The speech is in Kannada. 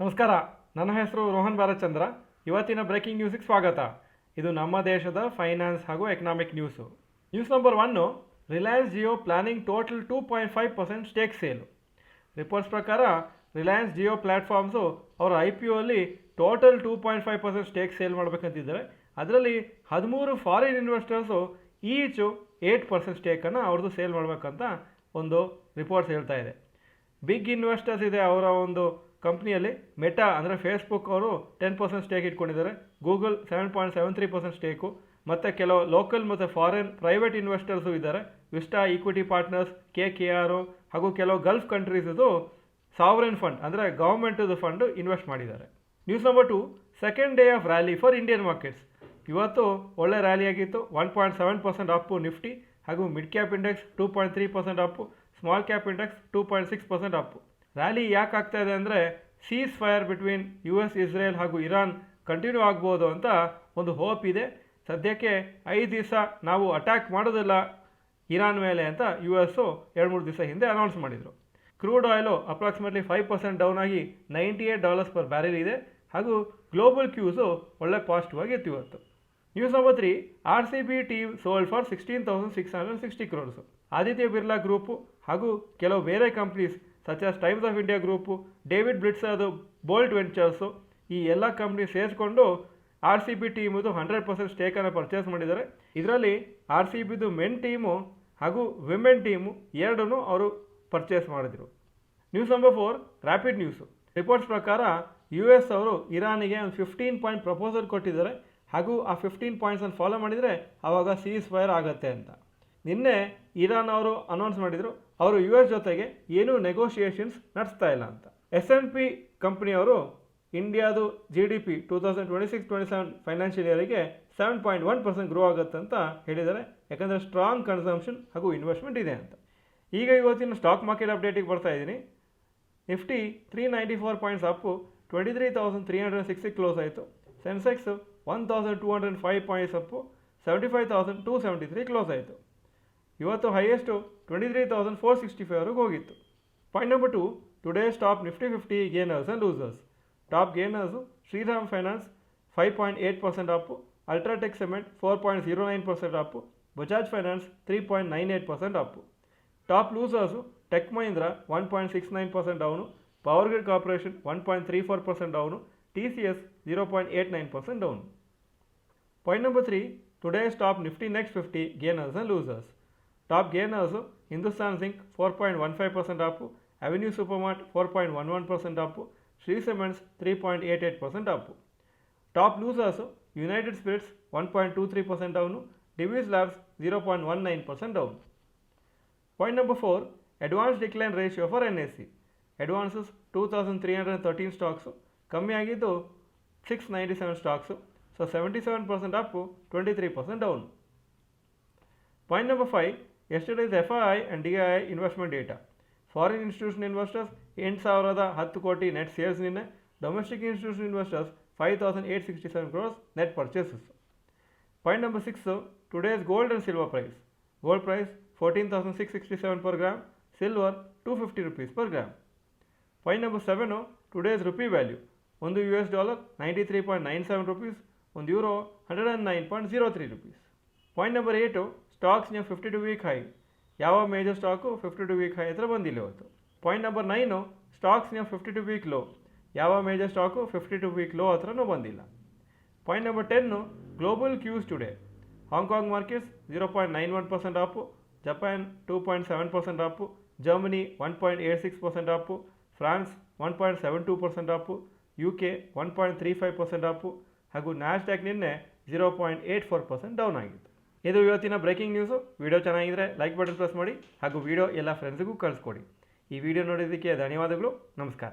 ನಮಸ್ಕಾರ, ನನ್ನ ಹೆಸರು ರೋಹನ್ ಬಾಲಚಂದ್ರ. ಇವತ್ತಿನ ಬ್ರೇಕಿಂಗ್ ನ್ಯೂಸಿಗೆ ಸ್ವಾಗತ. ಇದು ನಮ್ಮ ದೇಶದ ಫೈನಾನ್ಸ್ ಹಾಗೂ economic news. News number 1, Reliance Jio planning total 2.5% stake sale. Reports ಪ್ರಕಾರ ರಿಲಯನ್ಸ್ ಜಿಯೋ ಪ್ಲ್ಯಾಟ್ಫಾರ್ಮ್ಸು ಅವರ IPO ಅಲ್ಲಿ ಟೋಟಲ್ 2.5% ಸ್ಟೇಕ್ ಸೇಲ್ ಮಾಡಬೇಕಂತಿದ್ದಾರೆ. ಅದರಲ್ಲಿ 13 ಫಾರಿನ್ ಇನ್ವೆಸ್ಟರ್ಸು ಈಚು 8% ಸ್ಟೇಕನ್ನು ಅವ್ರದ್ದು ಸೇಲ್ ಮಾಡಬೇಕಂತ ಒಂದು ರಿಪೋರ್ಟ್ಸ್ ಹೇಳ್ತಾ ಇದೆ. ಬಿಗ್ ಇನ್ವೆಸ್ಟರ್ಸ್ ಇದೆ ಅವರ ಒಂದು ಕಂಪ್ನಿಯಲ್ಲಿ. ಮೆಟಾ ಅಂದರೆ ಫೇಸ್ಬುಕ್ ಅವರು 10% ಸ್ಟೇಕ್ ಇಟ್ಕೊಂಡಿದ್ದಾರೆ. ಗೂಗಲ್ 7.73% ಸ್ಟೇಕು, ಮತ್ತು ಕೆಲವು ಲೋಕಲ್ ಮತ್ತು ಫಾರಿನ್ ಪ್ರೈವೇಟ್ ಇನ್ವೆಸ್ಟರ್ಸು ಇದ್ದಾರೆ. ವಿಸ್ಟಾ ಈಕ್ವಿಟಿ ಪಾರ್ಟ್ನರ್ಸ್, KKR ಹಾಗೂ ಕೆಲವು ಗಲ್ಫ್ ಕಂಟ್ರೀಸದು ಸಾವರೆನ್ ಫಂಡ್ ಅಂದರೆ ಗೌರ್ಮೆಂಟದು ಫಂಡು ಇನ್ವೆಸ್ಟ್ ಮಾಡಿದ್ದಾರೆ. News number 2, second day of rally for Indian markets. ಇವತ್ತು ಒಳ್ಳೆ ರ್ಯಾಲಿ ಆಗಿತ್ತು. 1.7% ಅಪ್ಪು ನಿಫ್ಟಿ, ಹಾಗೂ mid cap index 2.3% Appu, small cap index 2.6% Appu. Rally ಯಾಕೆ ಆಗ್ತಾ ಇದೆ ಅಂದರೆ seize fire between US, Israel ಹಾಗೂ ಇರಾನ್ ಕಂಟಿನ್ಯೂ ಆಗ್ಬೋದು ಅಂತ ಒಂದು ಹೋಪ್ ಇದೆ. ಸದ್ಯಕ್ಕೆ 5 ದಿವಸ ನಾವು ಅಟ್ಯಾಕ್ ಮಾಡೋದಿಲ್ಲ ಇರಾನ್ ಮೇಲೆ ಅಂತ US 2-3 ದಿವಸ ಹಿಂದೆ ಅನೌನ್ಸ್ ಮಾಡಿದರು. ಕ್ರೂಡ್ ಆಯಿಲು ಅಪ್ರಾಕ್ಸಿಮೇಟ್ಲಿ 5% ಡೌನ್ ಆಗಿ $98 ಪರ್ ಬ್ಯಾರೆಲ್ ಇದೆ. ಹಾಗೂ ಗ್ಲೋಬಲ್ ಕ್ಯೂಸು ಒಳ್ಳೆ ಪಾಸಿಟಿವ್ ಆಗಿತ್ತು ಇವತ್ತು. News number 3, RCB team sold for 16,660 crores. Aditya Birla group ಹಾಗೂ ಕೆಲವು ಬೇರೆ companies such as Times of India group, David ಬ್ಲಿಟ್ಸರ್ದು ಬೋಲ್ಟ್ ವೆಂಚರ್ಸು, ಈ ಎಲ್ಲ ಕಂಪ್ನಿ ಸೇರಿಸ್ಕೊಂಡು RCB ಟೀಮದು 100% ಸ್ಟೇಕನ್ನು ಪರ್ಚೇಸ್ ಮಾಡಿದ್ದಾರೆ. ಇದರಲ್ಲಿ RCBದು ಮೆನ್ ಟೀಮು ಹಾಗೂ ವಿಮೆನ್ ಟೀಮು ಎರಡೂ ಅವರು ಪರ್ಚೇಸ್ ಮಾಡಿದರು. News number 4, rapid news. Reports ಪ್ರಕಾರ US ಅವರು ಇರಾನಿಗೆ ಒಂದು 15 ಪಾಯಿಂಟ್ ಪ್ರಪೋಸಲ್ ಕೊಟ್ಟಿದ್ದಾರೆ. ಹಾಗೂ ಆ 15 ಪಾಯಿಂಟ್ಸನ್ನು ಫಾಲೋ ಮಾಡಿದರೆ ಆವಾಗ ಸೀಸ್ ಫೈರ್ ಆಗುತ್ತೆ ಅಂತ. ನಿನ್ನೆ ಇರಾನ್ ಅವರು ಅನೌನ್ಸ್ ಮಾಡಿದರು ಅವರು US ಜೊತೆಗೆ ಏನೂ ನೆಗೋಷಿಯೇಷನ್ಸ್ ನಡೆಸ್ತಾ ಇಲ್ಲ ಅಂತ. S&P ಕಂಪ್ನಿಯವರು ಇಂಡಿಯಾದು GDP 2026-27 ಫೈನಾನ್ಷಿಯಲ್ ಇಯರಿಗೆ 7.1% ಗ್ರೋ ಆಗುತ್ತೆ ಅಂತ ಹೇಳಿದ್ದಾರೆ. ಯಾಕಂದರೆ ಸ್ಟ್ರಾಂಗ್ ಕನ್ಸಂಪ್ಷನ್ ಹಾಗೂ ಇನ್ವೆಸ್ಟ್ಮೆಂಟ್ ಇದೆ ಅಂತ. ಈಗ ಇವತ್ತಿನ ಸ್ಟಾಕ್ ಮಾರ್ಕೆಟ್ ಅಪ್ಡೇಟಿಗೆ ಬರ್ತಾ ಇದ್ದೀನಿ. ನಿಫ್ಟಿ 394 ಪಾಯಿಂಟ್ಸ್ ಅಪ್ಪು 23,360 ಕ್ಲೋಸ್ ಆಯಿತು. ಸೆನ್ಸೆಕ್ಸ್ 1,205 ಪಾಯಿಂಟ್ಸ್ ಅಪ್ಪು 75,273 ಕ್ಲೋಸ್ ಆಯಿತು. ಇವತ್ತು ಹೈಯೆಸ್ಟು 23,465ವರೆಗೆ ಹೋಗಿತ್ತು. Point number 2, today's top Nifty 50 gainers and losers. Top gainers Shriram Finance 5.8% up, UltraTech cement 4.09% up, Bajaj Finance 3.98% up. Top losers Tech Mahindra 1.69% down, Power Grid Corporation 1.34% down, TCS 0.89% down. Point number 3, today's top Nifty next 50 gainers and losers. Top gainers Hindustan Zinc 4.15% up, Avenue Supermart 4.11% up, Shree Cements 3.88% up. Top losers United spirits 1.23% down, Divi's Labs 0.19% down. Point number 4, advance decline ratio for NSE. Advances 2,313 stocks, ಕಮ್ಮಿ ಆಗಿದ್ದು 697 stocks. So 77% up, 23% down. Point number 5, yesterday's FII and DII investment data. Foreign institution investors 8,010 ಕೋಟಿ ನೆಟ್ ಸೇಲ್ಸ್ ನಿನ್ನೆ. Domestic institution investors 5,867 crores net purchases. Point number 6, today's gold and silver price. Gold price 14,667 per gram, silver 250 rupees per gram. Point number 7, today's rupee value. ಒಂದು $93.97 ರೂಪೀಸ್, ಒಂದು euro 109.03 rupees. Point number 8, stocks new 52 week high. ಯಾವ ಮೇಜರ್ ಸ್ಟಾಕು 52 ವೀಕ್ ಹೈ ಹತ್ರ ಬಂದಿಲ್ಲ ಇವತ್ತು. Point number 9, stocks new 52 week low. ಯಾವ ಮೇಜರ್ ಸ್ಟಾಕು 52 ವೀಕ್ ಲೋ ಹತ್ರನೂ ಬಂದಿಲ್ಲ. Point number 10, global Qs today. Hong Kong markets 0.91% Appu, Japan 2.7% Appu, Germany 1.86% Appu, France 1.72% Appu, UK 1.35% Appu, ಹಾಗೂ ನ್ಯಾಸ್ಡ್ಯಾಕ್ ನಿನ್ನೆ 0.84% ಡೌನ್ ಆಗಿತ್ತು. ಇದು ಇವತ್ತಿನ ಬ್ರೇಕಿಂಗ್ ನ್ಯೂಸು. ವಿಡಿಯೋ ಚೆನ್ನಾಗಿದ್ದರೆ ಲೈಕ್ ಬಟನ್ ಪ್ರೆಸ್ ಮಾಡಿ ಹಾಗೂ ವಿಡಿಯೋ ಎಲ್ಲ ಫ್ರೆಂಡ್ಸಿಗೂ ಕಳಿಸ್ಕೊಡಿ. ಈ ವಿಡಿಯೋ ನೋಡೋದಕ್ಕೆ ಧನ್ಯವಾದಗಳು. ನಮಸ್ಕಾರ.